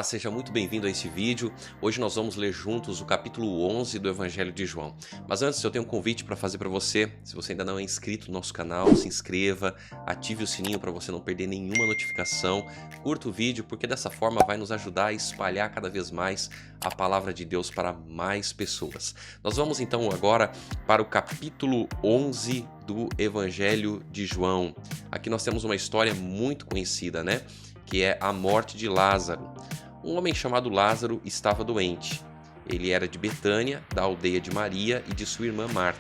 seja muito bem-vindo a esse vídeo. Hoje nós vamos ler juntos o capítulo 11 do Evangelho de João. Mas antes eu tenho um convite para fazer para você. Se você ainda não é inscrito no nosso canal, se inscreva, ative o sininho para você não perder nenhuma notificação, curta o vídeo, porque dessa forma vai nos ajudar a espalhar cada vez mais a palavra de Deus para mais pessoas. Nós vamos então agora para o capítulo 11 do Evangelho de João. Aqui nós temos uma história muito conhecida, né? Que é a morte de Lázaro. Um homem chamado Lázaro estava doente. Ele era de Betânia, da aldeia de Maria e de sua irmã Marta.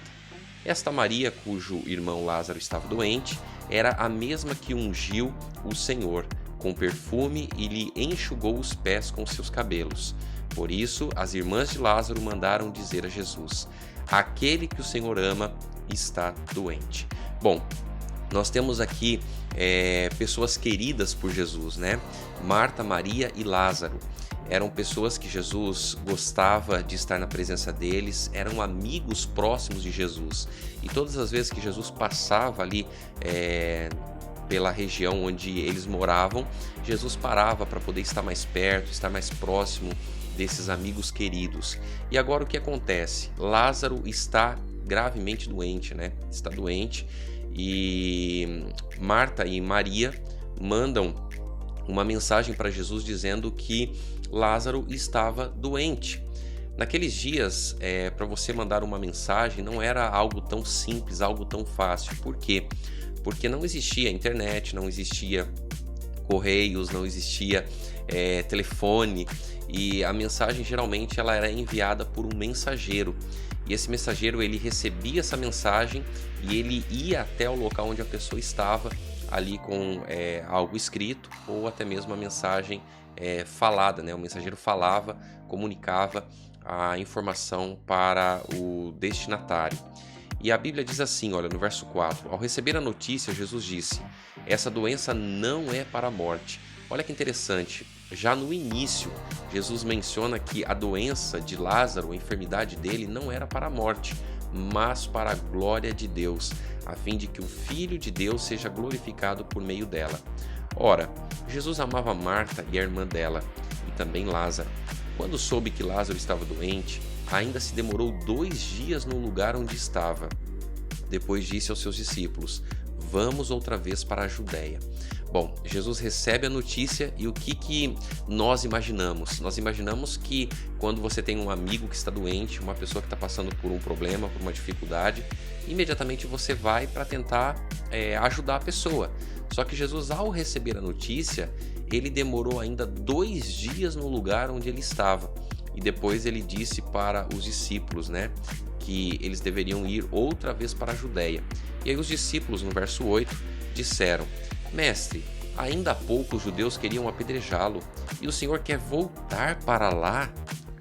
Esta Maria, cujo irmão Lázaro estava doente, era a mesma que ungiu o Senhor com perfume e lhe enxugou os pés com seus cabelos. Por isso, as irmãs de Lázaro mandaram dizer a Jesus: aquele que o Senhor ama está doente. Bom, nós temos aqui pessoas queridas por Jesus, né? Marta, Maria e Lázaro. Eram pessoas que Jesus gostava de estar na presença deles, eram amigos próximos de Jesus. E todas as vezes que Jesus passava ali pela região onde eles moravam, Jesus parava para poder estar mais perto, estar mais próximo desses amigos queridos. E agora o que acontece? Lázaro está gravemente doente, né? Está doente. E Marta e Maria mandam uma mensagem para Jesus dizendo que Lázaro estava doente. Naqueles dias, para você mandar uma mensagem não era algo tão simples, algo tão fácil. Por quê? Porque não existia internet, não existia correios, não existia telefone, e a mensagem geralmente ela era enviada por um mensageiro. E esse mensageiro ele recebia essa mensagem e ele ia até o local onde a pessoa estava, ali com algo escrito ou até mesmo a mensagem falada, né? O mensageiro falava, comunicava a informação para o destinatário. E a Bíblia diz assim, olha, no verso 4: ao receber a notícia, Jesus disse: essa doença não é para a morte. Olha que interessante, já no início, Jesus menciona que a doença de Lázaro, a enfermidade dele, não era para a morte, mas para a glória de Deus, a fim de que o Filho de Deus seja glorificado por meio dela. Ora, Jesus amava Marta e a irmã dela, e também Lázaro. Quando soube que Lázaro estava doente, ainda se demorou 2 dias no lugar onde estava. Depois disse aos seus discípulos: vamos outra vez para a Judéia. Bom, Jesus recebe a notícia e o que nós imaginamos? Nós imaginamos que quando você tem um amigo que está doente, uma pessoa que está passando por um problema, por uma dificuldade, imediatamente você vai para tentar ajudar a pessoa. Só que Jesus, ao receber a notícia, ele demorou ainda 2 dias no lugar onde ele estava. E depois ele disse para os discípulos, né, que eles deveriam ir outra vez para a Judéia. E aí os discípulos, no verso 8, disseram: mestre, ainda há pouco os judeus queriam apedrejá-lo, e o Senhor quer voltar para lá?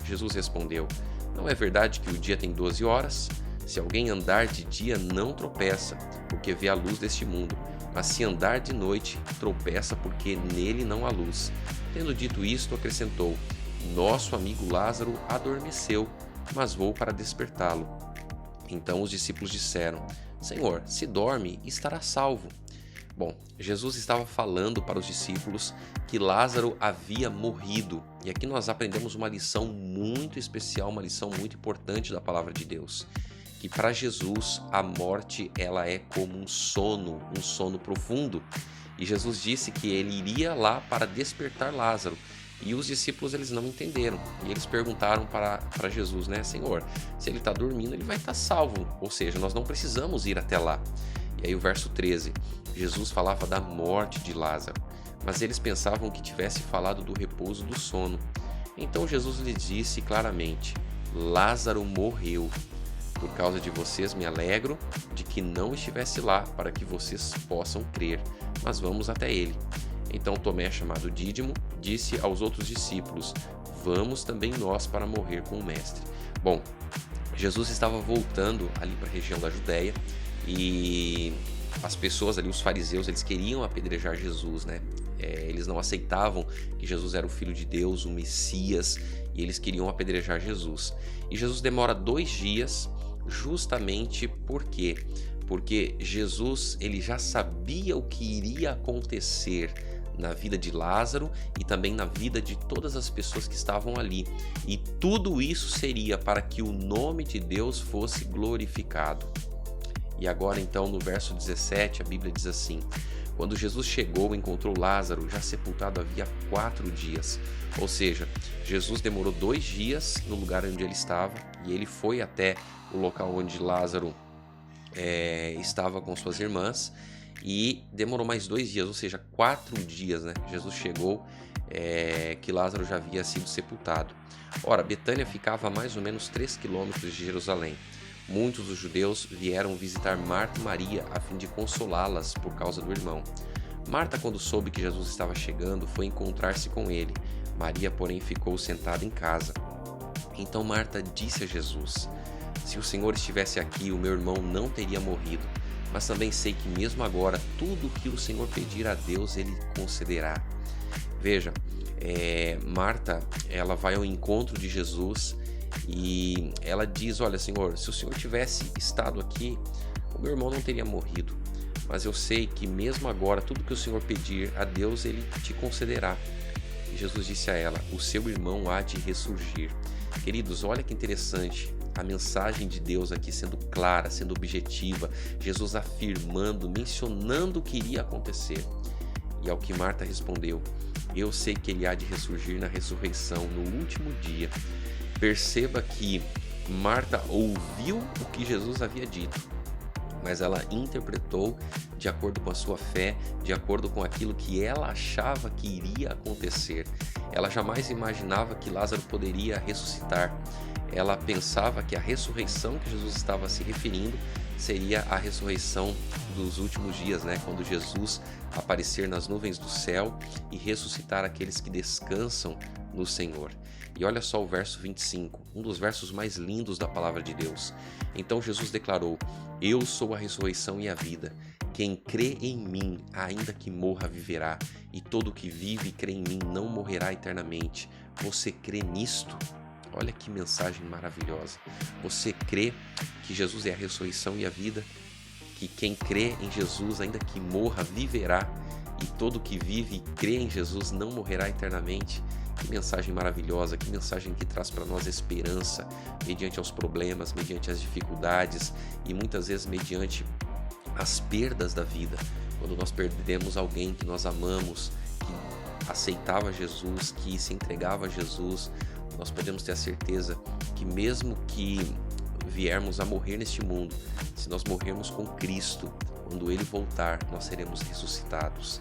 Jesus respondeu: não é verdade que o dia tem 12 horas? Se alguém andar de dia, não tropeça, porque vê a luz deste mundo. Mas se andar de noite, tropeça, porque nele não há luz. Tendo dito isto, acrescentou: nosso amigo Lázaro adormeceu, mas vou para despertá-lo. Então os discípulos disseram: Senhor, se dorme, estará salvo. Bom, Jesus estava falando para os discípulos que Lázaro havia morrido. E aqui nós aprendemos uma lição muito especial, uma lição muito importante da palavra de Deus. Que para Jesus a morte ela é como um sono profundo. E Jesus disse que ele iria lá para despertar Lázaro. E os discípulos eles não entenderam. E eles perguntaram para Jesus, né? Senhor, se ele está dormindo, ele vai estar salvo. Ou seja, nós não precisamos ir até lá. E aí o verso 13, Jesus falava da morte de Lázaro, mas eles pensavam que tivesse falado do repouso do sono. Então Jesus lhes disse claramente: Lázaro morreu. Por causa de vocês me alegro de que não estivesse lá, para que vocês possam crer, mas vamos até ele. Então Tomé, chamado Dídimo, disse aos outros discípulos: vamos também nós para morrer com o mestre. Bom, Jesus estava voltando ali para a região da Judéia, e as pessoas ali, os fariseus, eles queriam apedrejar Jesus, né? Eles não aceitavam que Jesus era o Filho de Deus, o Messias, e eles queriam apedrejar Jesus. E Jesus demora 2 dias, justamente por quê? Porque Jesus ele já sabia o que iria acontecer na vida de Lázaro e também na vida de todas as pessoas que estavam ali. E tudo isso seria para que o nome de Deus fosse glorificado. E agora então no verso 17 a Bíblia diz assim: quando Jesus chegou, encontrou Lázaro já sepultado havia 4 dias. Ou seja, Jesus demorou 2 dias no lugar onde ele estava e ele foi até o local onde Lázaro estava com suas irmãs e demorou mais 2 dias, ou seja, 4 dias, né? Jesus chegou que Lázaro já havia sido sepultado. Ora, Betânia ficava a mais ou menos 3 quilômetros de Jerusalém. Muitos dos judeus vieram visitar Marta e Maria a fim de consolá-las por causa do irmão. Marta, quando soube que Jesus estava chegando, foi encontrar-se com ele. Maria, porém, ficou sentada em casa. Então Marta disse a Jesus: se o Senhor estivesse aqui, o meu irmão não teria morrido. Mas também sei que mesmo agora, tudo o que o Senhor pedir a Deus, Ele concederá. Veja, Marta, ela vai ao encontro de Jesus e ela diz: olha, Senhor, se o Senhor tivesse estado aqui, o meu irmão não teria morrido. Mas eu sei que mesmo agora, tudo que o Senhor pedir a Deus, Ele te concederá. E Jesus disse a ela: o seu irmão há de ressurgir. Queridos, olha que interessante. A mensagem de Deus aqui sendo clara, sendo objetiva, Jesus afirmando, mencionando o que iria acontecer. E ao que Marta respondeu: eu sei que ele há de ressurgir na ressurreição, no último dia. Perceba que Marta ouviu o que Jesus havia dito, mas ela interpretou de acordo com a sua fé, de acordo com aquilo que ela achava que iria acontecer. Ela jamais imaginava que Lázaro poderia ressuscitar. Ela pensava que a ressurreição que Jesus estava se referindo seria a ressurreição dos últimos dias, né? Quando Jesus aparecer nas nuvens do céu e ressuscitar aqueles que descansam no Senhor. E olha só o verso 25, um dos versos mais lindos da palavra de Deus. Então Jesus declarou: eu sou a ressurreição e a vida. Quem crê em mim, ainda que morra, viverá. E todo que vive e crê em mim não morrerá eternamente. Você crê nisto? Olha que mensagem maravilhosa. Você crê que Jesus é a ressurreição e a vida? Que quem crê em Jesus, ainda que morra, viverá? E todo que vive e crê em Jesus não morrerá eternamente? Que mensagem maravilhosa, que mensagem que traz para nós esperança mediante aos problemas, mediante as dificuldades e muitas vezes mediante as perdas da vida. Quando nós perdemos alguém que nós amamos, que aceitava Jesus, que se entregava a Jesus, nós podemos ter a certeza que mesmo que viermos a morrer neste mundo, se nós morrermos com Cristo, quando Ele voltar, nós seremos ressuscitados.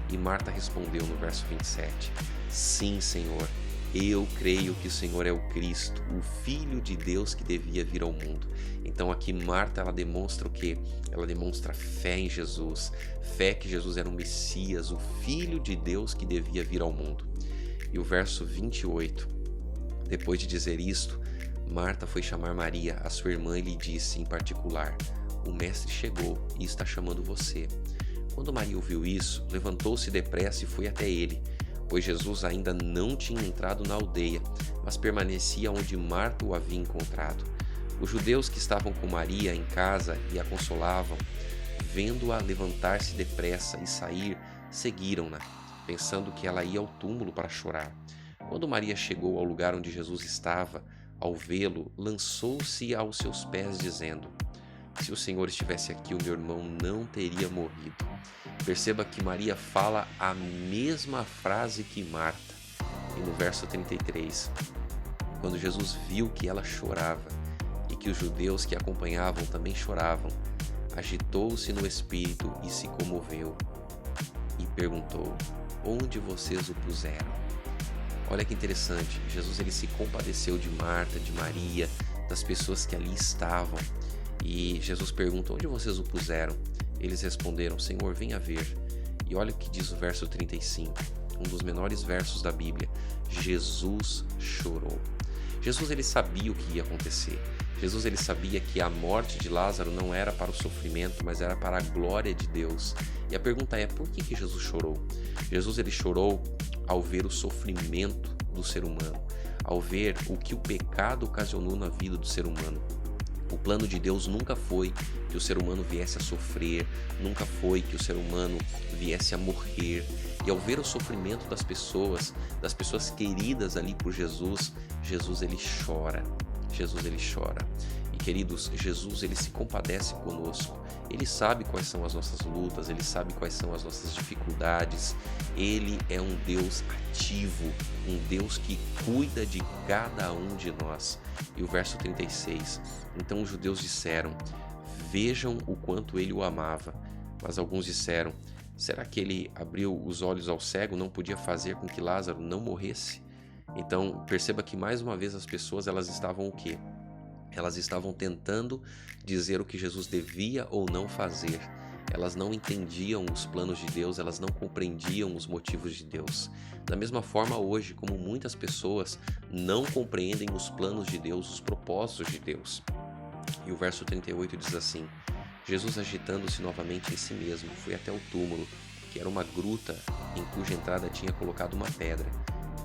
E Marta respondeu no verso 27, sim, Senhor, eu creio que o Senhor é o Cristo, o Filho de Deus que devia vir ao mundo. Então aqui Marta, ela demonstra o quê? Ela demonstra fé em Jesus, fé que Jesus era o Messias, o Filho de Deus que devia vir ao mundo. E o verso 28, depois de dizer isto, Marta foi chamar Maria, a sua irmã, e lhe disse em particular: o mestre chegou e está chamando você. Quando Maria ouviu isso, levantou-se depressa e foi até ele, pois Jesus ainda não tinha entrado na aldeia, mas permanecia onde Marta o havia encontrado. Os judeus que estavam com Maria em casa e a consolavam, vendo-a levantar-se depressa e sair, seguiram-na, pensando que ela ia ao túmulo para chorar. Quando Maria chegou ao lugar onde Jesus estava, ao vê-lo, lançou-se aos seus pés, dizendo: se o Senhor estivesse aqui, o meu irmão não teria morrido. Perceba que Maria fala a mesma frase que Marta. E no verso 33, quando Jesus viu que ela chorava e que os judeus que a acompanhavam também choravam, agitou-se no espírito e se comoveu e perguntou: onde vocês o puseram? Olha que interessante, Jesus ele se compadeceu de Marta, de Maria, das pessoas que ali estavam. E Jesus pergunta: onde vocês o puseram? Eles responderam: Senhor, venha ver. E olha o que diz o verso 35, um dos menores versos da Bíblia. Jesus chorou. Jesus ele sabia o que ia acontecer. Jesus ele sabia que a morte de Lázaro não era para o sofrimento, mas era para a glória de Deus. E a pergunta é: por que Jesus chorou? Jesus ele chorou ao ver o sofrimento do ser humano, ao ver o que o pecado ocasionou na vida do ser humano. O plano de Deus nunca foi que o ser humano viesse a sofrer, nunca foi que o ser humano viesse a morrer. E ao ver o sofrimento das pessoas queridas ali por Jesus, Jesus ele chora. Jesus ele chora. E queridos, Jesus ele se compadece conosco. Ele sabe quais são as nossas lutas, ele sabe quais são as nossas dificuldades. Ele é um Deus ativo, um Deus que cuida de cada um de nós. E o verso 36, então os judeus disseram, vejam o quanto ele o amava. Mas alguns disseram, será que ele abriu os olhos ao cego, não podia fazer com que Lázaro não morresse? Então perceba que mais uma vez as pessoas elas estavam o quê? Elas estavam tentando dizer o que Jesus devia ou não fazer. Elas não entendiam os planos de Deus, elas não compreendiam os motivos de Deus. Da mesma forma hoje, como muitas pessoas não compreendem os planos de Deus, os propósitos de Deus. E o verso 38 diz assim, Jesus agitando-se novamente em si mesmo, foi até o túmulo, que era uma gruta em cuja entrada tinha colocado uma pedra.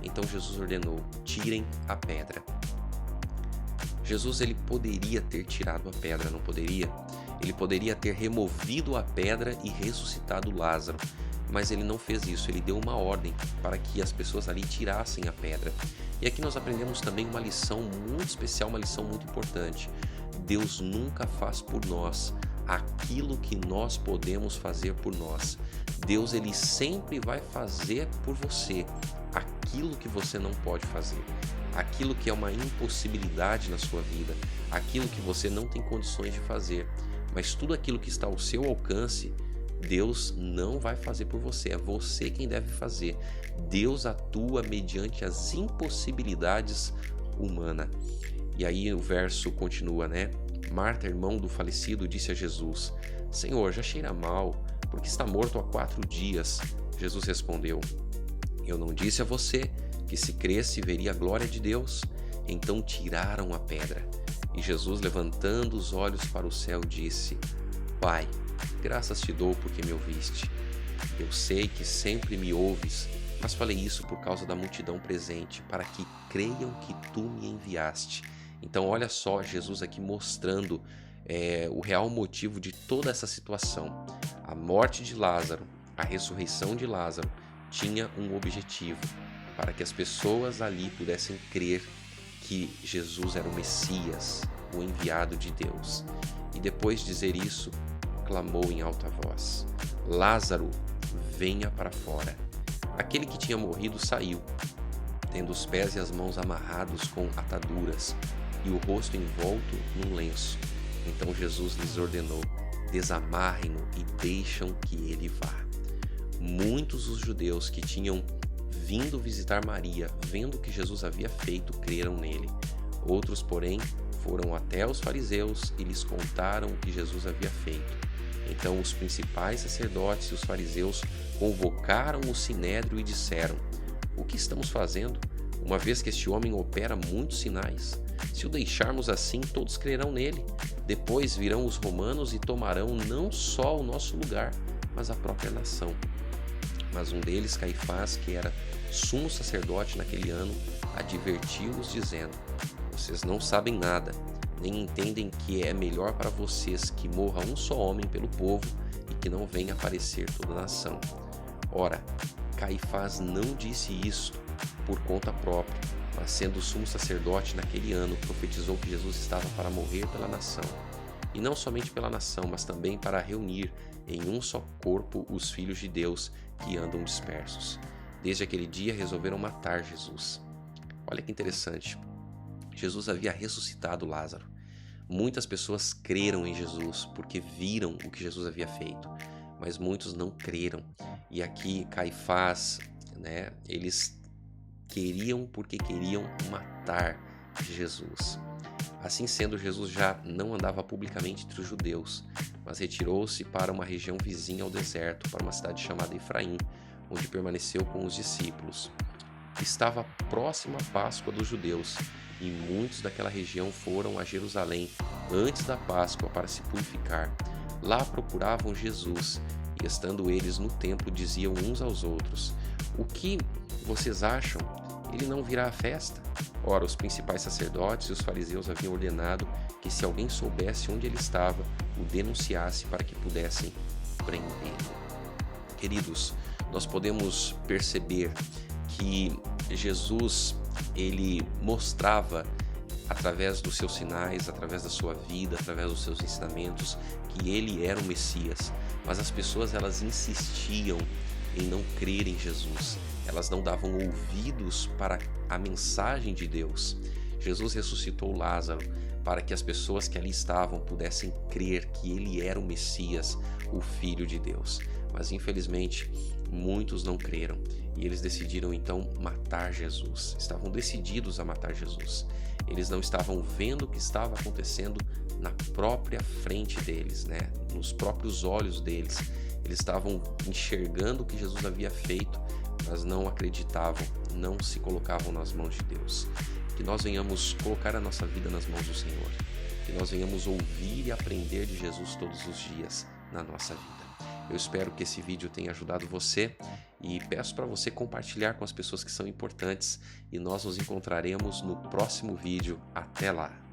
Então Jesus ordenou, tirem a pedra. Jesus ele poderia ter tirado a pedra, não poderia? Ele poderia ter removido a pedra e ressuscitado Lázaro, mas ele não fez isso, ele deu uma ordem para que as pessoas ali tirassem a pedra. E aqui nós aprendemos também uma lição muito especial, uma lição muito importante. Deus nunca faz por nós aquilo que nós podemos fazer por nós. Deus ele sempre vai fazer por você aquilo que você não pode fazer, aquilo que é uma impossibilidade na sua vida, aquilo que você não tem condições de fazer, mas tudo aquilo que está ao seu alcance, Deus não vai fazer por você, é você quem deve fazer. Deus atua mediante as impossibilidades humanas. E aí o verso continua, né? Marta, irmão do falecido, disse a Jesus, Senhor, já cheira mal, porque está morto há 4 dias. Jesus respondeu, eu não disse a você que se cresce veria a glória de Deus? Então tiraram a pedra. E Jesus, levantando os olhos para o céu, disse, Pai, graças te dou porque me ouviste. Eu sei que sempre me ouves, mas falei isso por causa da multidão presente, para que creiam que tu me enviaste. Então olha só Jesus aqui mostrando o real motivo de toda essa situação. A morte de Lázaro, a ressurreição de Lázaro, tinha um objetivo, para que as pessoas ali pudessem crer que Jesus era o Messias, o enviado de Deus. E depois de dizer isso, clamou em alta voz, Lázaro, venha para fora. Aquele que tinha morrido saiu, tendo os pés e as mãos amarrados com ataduras e o rosto envolto num lenço. Então Jesus lhes ordenou, desamarrem-no e deixam que ele vá. Muitos os judeus que tinham vindo visitar Maria, vendo o que Jesus havia feito, creram nele. Outros, porém, foram até os fariseus e lhes contaram o que Jesus havia feito. Então os principais sacerdotes e os fariseus convocaram o sinédrio e disseram, o que estamos fazendo, uma vez que este homem opera muitos sinais? Se o deixarmos assim, todos crerão nele. Depois virão os romanos e tomarão não só o nosso lugar, mas a própria nação. Mas um deles, Caifás, que era sumo sacerdote naquele ano, advertiu-os dizendo, vocês não sabem nada, nem entendem que é melhor para vocês que morra um só homem pelo povo e que não venha aparecer toda a nação. Ora, Caifás não disse isto por conta própria, mas sendo sumo sacerdote naquele ano, profetizou que Jesus estava para morrer pela nação. E não somente pela nação, mas também para reunir em um só corpo os filhos de Deus que andam dispersos. Desde aquele dia resolveram matar Jesus. Olha que interessante. Jesus havia ressuscitado Lázaro. Muitas pessoas creram em Jesus porque viram o que Jesus havia feito, mas muitos não creram. E aqui Caifás, eles queriam porque queriam matar Jesus. Assim sendo, Jesus já não andava publicamente entre os judeus, mas retirou-se para uma região vizinha ao deserto, para uma cidade chamada Efraim, onde permaneceu com os discípulos. Estava próxima a Páscoa dos judeus, e muitos daquela região foram a Jerusalém antes da Páscoa para se purificar. Lá procuravam Jesus, e estando eles no templo diziam uns aos outros, o que vocês acham? ele não virá à festa? Ora, os principais sacerdotes e os fariseus haviam ordenado que, se alguém soubesse onde ele estava, o denunciasse para que pudessem prendê-lo. Queridos, nós podemos perceber que Jesus, ele mostrava através dos seus sinais, através da sua vida, através dos seus ensinamentos, que ele era o Messias. Mas as pessoas, elas insistiam em não crer em Jesus. Elas não davam ouvidos para a mensagem de Deus. Jesus ressuscitou Lázaro para que as pessoas que ali estavam pudessem crer que ele era o Messias, o Filho de Deus. Mas infelizmente, muitos não creram e eles decidiram então matar Jesus. Estavam decididos a matar Jesus. Eles não estavam vendo o que estava acontecendo na própria frente deles, nos próprios olhos deles. Eles estavam enxergando o que Jesus havia feito, mas não acreditavam, não se colocavam nas mãos de Deus. Que nós venhamos colocar a nossa vida nas mãos do Senhor. Que nós venhamos ouvir e aprender de Jesus todos os dias na nossa vida. Eu espero que esse vídeo tenha ajudado você e peço para você compartilhar com as pessoas que são importantes e nós nos encontraremos no próximo vídeo. Até lá!